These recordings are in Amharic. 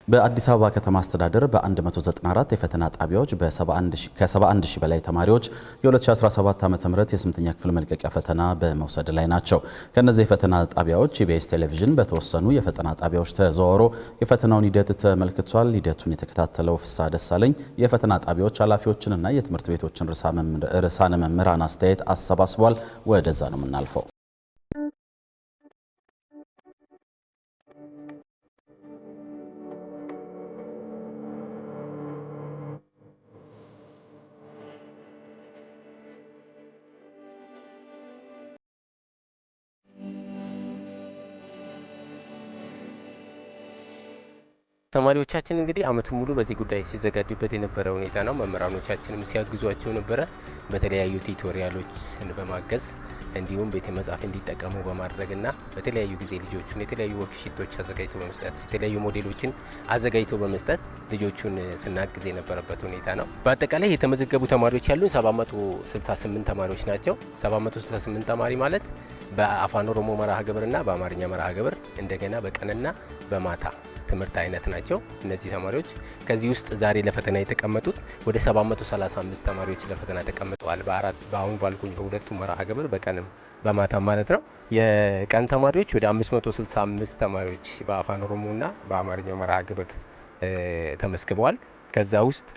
በአዲስ አበባ ከተማ አስተዳደር በ194 የፈተና ጣቢያዎች ከ71 ሺህ በላይ ተማሪዎች የ2017 ዓ.ም የ8ኛ ክፍል መልቀቂያ ፈተና በመውሰድ ላይ ናቸው። ከነዚህ የፈተና ጣቢያዎች ኢቢኤስ ቴሌቪዥን በተወሰኑ የፈተና ጣቢያዎች ተዘዋውሮ የፈተናውን ሂደት ተመልክቷል። ሂደቱን የተከታተለው ፍስሐ ደሳለኝ የፈተና ጣቢያዎች ኃላፊዎችንና የትምህርት ቤቶችን ርዕሳነ መምህራን አስተያየት አሰባስቧል። ወደዛ ነው የምናልፈው። ተማሪዎቻችን እንግዲህ አመቱ ሙሉ በዚህ ጉዳይ ሲዘጋጁበት የነበረ ሁኔታ ነው። መምህራኖቻችንም ሲያግዟቸው ነበረ። በተለያዩ ቲዩቶሪያሎችን በማገዝ እንዲሁም ቤተ መጻሕፍት እንዲጠቀሙ በማድረግና በተለያዩ ጊዜ ልጆቹን የተለያዩ ወርክሺቶች አዘጋጅቶ በመስጠት የተለያዩ ሞዴሎችን አዘጋጅቶ በመስጠት ልጆቹን ስናግዝ የነበረበት ሁኔታ ነው። በአጠቃላይ የተመዘገቡ ተማሪዎች ያሉን 768 ተማሪዎች ናቸው። 768 ተማሪ ማለት በአፋን ኦሮሞ መርሃ ግብርና በአማርኛ መርሃ ግብር እንደገና በቀንና በማታ ትምህርት አይነት ናቸው። እነዚህ ተማሪዎች ከዚህ ውስጥ ዛሬ ለፈተና የተቀመጡት ወደ 735 ተማሪዎች ለፈተና ተቀምጠዋል። በአሁን ባልኩኝ በሁለቱ መርሃ ግብር በቀንም በማታ ማለት ነው። የቀን ተማሪዎች ወደ 565 ተማሪዎች በአፋን ኦሮሞና በአማርኛ መርሃ ግብር ተመዝግበዋል። ከዛ ውስጥ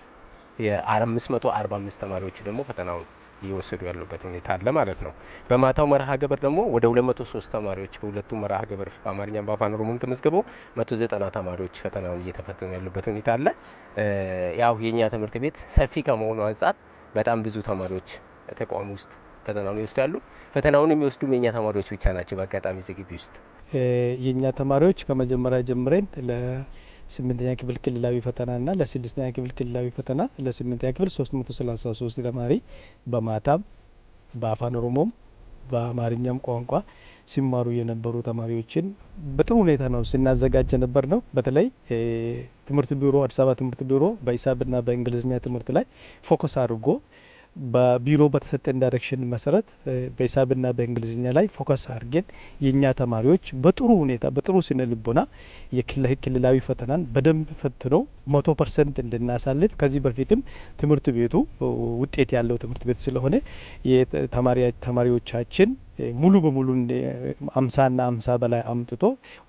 የ545 ተማሪዎች ደግሞ ፈተናውን እየወሰዱ ያሉበት ሁኔታ አለ ማለት ነው። በማታው መርሃ ግብር ደግሞ ወደ 203 ተማሪዎች በሁለቱ መርሃ ግብር በአማርኛም በአፋን ኦሮሞም ተመዝግበው 190 ተማሪዎች ፈተናውን እየተፈተኑ ያሉበት ሁኔታ አለ። ያው የኛ ትምህርት ቤት ሰፊ ከመሆኑ አንጻር በጣም ብዙ ተማሪዎች ተቋም ውስጥ ፈተናውን ይወስዳሉ። ፈተናውን የሚወስዱ የኛ ተማሪዎች ብቻ ናቸው። በአጋጣሚ ዝግቢ ውስጥ የኛ ተማሪዎች ከመጀመሪያ ጀምረን ለ8ኛ ክፍል ክልላዊ ፈተናና ለ6ኛ ክፍል ክልላዊ ፈተና ለ8ኛ ክፍል 333 ተማሪ በማታም በአፋን ኦሮሞም በአማርኛም ቋንቋ ሲማሩ የነበሩ ተማሪዎችን በጥሩ ሁኔታ ነው ስናዘጋጅ ነበር ነው። በተለይ ትምህርት ቢሮ አዲስ አበባ ትምህርት ቢሮ በሂሳብና በእንግሊዝኛ ትምህርት ላይ ፎከስ አድርጎ በቢሮ በተሰጠን ዳይሬክሽን መሰረት በሂሳብና በእንግሊዝኛ ላይ ፎከስ አድርገን የኛ ተማሪዎች በጥሩ ሁኔታ በጥሩ ስነ ልቦና የክልላዊ ፈተናን በደንብ ፈትኖ 100% እንድናሳልፍ ከዚህ በፊትም ትምህርት ቤቱ ውጤት ያለው ትምህርት ቤት ስለሆነ ተማሪዎቻችን ሙሉ በሙሉ 50 እና 50 በላይ አምጥቶ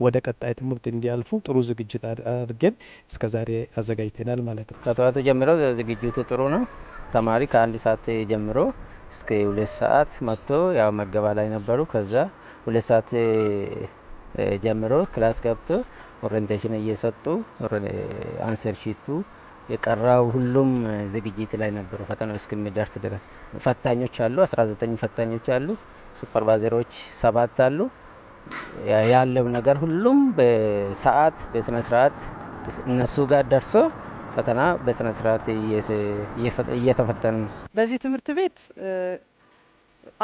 ወደ ቀጣይ ትምህርት እንዲያልፉ ጥሩ ዝግጅት አድርገን እስከዛሬ አዘጋጅተናል ማለት ነው። ከጠዋቱ ጀምሮ ዝግጅቱ ጥሩ ነው። ተማሪ ከ1 ሰዓት ጀምሮ እስከ 2 ሰዓት መጥቶ ያው መገባ ላይ ነበሩ። ከዛ 2 ሰዓት ጀምሮ ክላስ ገብቶ ኦሪንቴሽን እየሰጡ አንሰር ሺቱ የቀራው ሁሉም ዝግጅት ላይ ነበሩ። ፈተናው እስከሚደርስ ድረስ ፈታኞች አሉ፣ 19 ፈታኞች አሉ። ሱፐርቫይዘሮች 7 አሉ። ያለው ነገር ሁሉም በሰዓት በስነ ስርዓት እነሱ ጋር ደርሶ ፈተና በስነ ስርዓት እየተፈተኑ። በዚህ ትምህርት ቤት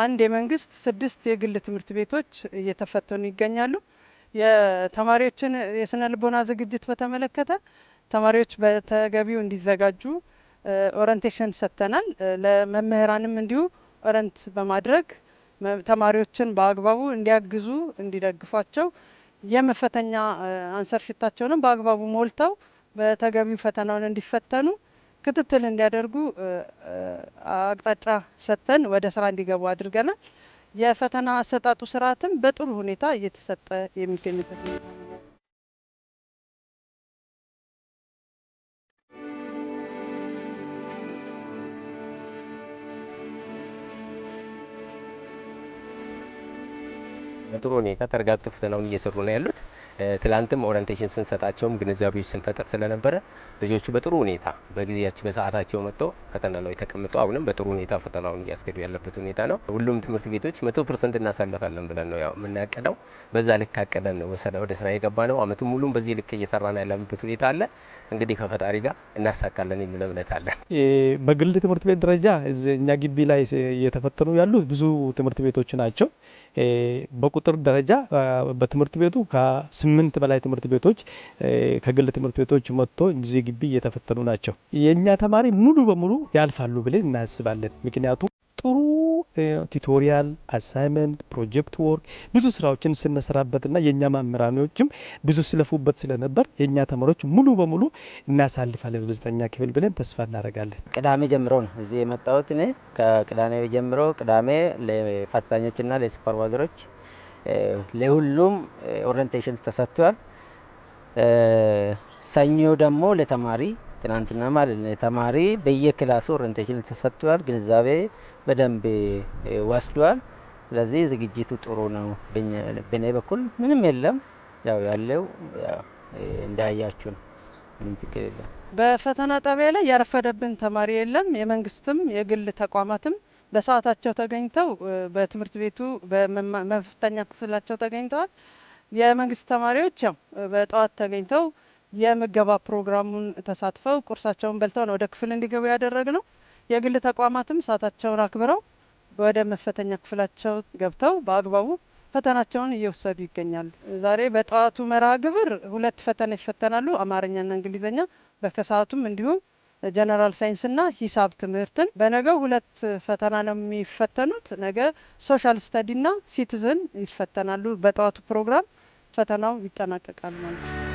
አንድ የመንግስት 6 የግል ትምህርት ቤቶች እየተፈተኑ ይገኛሉ። የተማሪዎችን የስነ ልቦና ዝግጅት በተመለከተ ተማሪዎች በተገቢው እንዲዘጋጁ ኦሪንቴሽን ሰጥተናል። ለመምህራንም እንዲሁ ኦሪንት በማድረግ ተማሪዎችን በአግባቡ እንዲያግዙ እንዲደግፏቸው የመፈተኛ አንሰር ሽታቸውንም በአግባቡ ሞልተው በተገቢው ፈተናውን እንዲፈተኑ ክትትል እንዲያደርጉ አቅጣጫ ሰጥተን ወደ ስራ እንዲገቡ አድርገናል። የፈተና አሰጣጡ ስርዓትም በጥሩ ሁኔታ እየተሰጠ የሚገኝበት ሁኔታ ነው። በጥሩ ሁኔታ ተረጋግተው ፈተናውን እየሰሩ ነው ያሉት። ትላንትም ኦሪንቴሽን ስንሰጣቸውም ግንዛቤዎች ስንፈጥር ስለነበረ ልጆቹ በጥሩ ሁኔታ በጊዜያቸው በሰዓታቸው መጥተው ፈተና ላይ ተቀምጠው አሁንም በጥሩ ሁኔታ ፈተናውን እያስገዱ ያለበት ሁኔታ ነው። ሁሉም ትምህርት ቤቶች 100% እናሳልፋለን ብለን ነው ያው የምናቀደው። በዛ ልክ አቀደን ነው ወደ ስራ የገባ ነው። አመቱ ሙሉም በዚህ ልክ እየሰራን ያለበት ሁኔታ አለ። እንግዲህ ከፈጣሪ ጋር እናሳካለን የሚል እምነት አለን። በግል ትምህርት ቤት ደረጃ እኛ ግቢ ላይ እየተፈተኑ ያሉት ብዙ ትምህርት ቤቶች ናቸው። በቁጥር ደረጃ በትምህርት ቤቱ ከ8 በላይ ትምህርት ቤቶች ከግል ትምህርት ቤቶች መጥቶ እዚህ ግቢ እየተፈተኑ ናቸው። የኛ ተማሪ ሙሉ በሙሉ ያልፋሉ ብለን እናስባለን። ምክንያቱም ጥሩ ቲቶሪያል፣ አሳይመንት፣ ፕሮጀክት ወርክ ብዙ ስራዎችን ስንሰራበትና የእኛ መምህራኖችም ብዙ ስለፉበት ስለነበር የእኛ ተማሪዎች ሙሉ በሙሉ እናሳልፋለን ወደ 9ኛ ክፍል ብለን ተስፋ እናደርጋለን። ቅዳሜ ጀምሮ ነው እዚህ የመጣሁት እኔ። ከቅዳሜ ጀምሮ ቅዳሜ ለፈታኞችና ለሱፐርቫይዘሮች ለሁሉም ኦሪንቴሽን ተሰጥቷል። ሰኞ ደግሞ ለተማሪ ትናንትና ማለት ነው ተማሪ በየክላሱ ኦሪንቴሽን ተሰጥቷል። ግንዛቤ በደንብ ወስዷል። ስለዚህ ዝግጅቱ ጥሩ ነው። በኔ በኩል ምንም የለም። ያው ያለው እንዳያችሁ ነው። ምንም ችግር የለም። በፈተና ጣቢያ ላይ ያረፈደብን ተማሪ የለም። የመንግስትም የግል ተቋማትም በሰዓታቸው ተገኝተው በትምህርት ቤቱ በመፈተኛ ክፍላቸው ተገኝተዋል። የመንግስት ተማሪዎች ያው በጠዋት ተገኝተው የምገባ ፕሮግራሙን ተሳትፈው ቁርሳቸውን በልተው ነው ወደ ክፍል እንዲገቡ ያደረግነው። የግል ተቋማትም ሰዓታቸውን አክብረው ወደ መፈተኛ ክፍላቸው ገብተው በአግባቡ ፈተናቸውን እየወሰዱ ይገኛሉ። ዛሬ በጠዋቱ መርሃ ግብር 2 ፈተና ይፈተናሉ፣ አማርኛና እንግሊዝኛ። በከሰዓቱም እንዲሁም ጀነራል ሳይንስና ሂሳብ ትምህርትን። በነገው 2 ፈተና ነው የሚፈተኑት። ነገ ሶሻል ስተዲና ሲቲዝን ይፈተናሉ። በጠዋቱ ፕሮግራም ፈተናው ይጠናቀቃል ማለት ነው።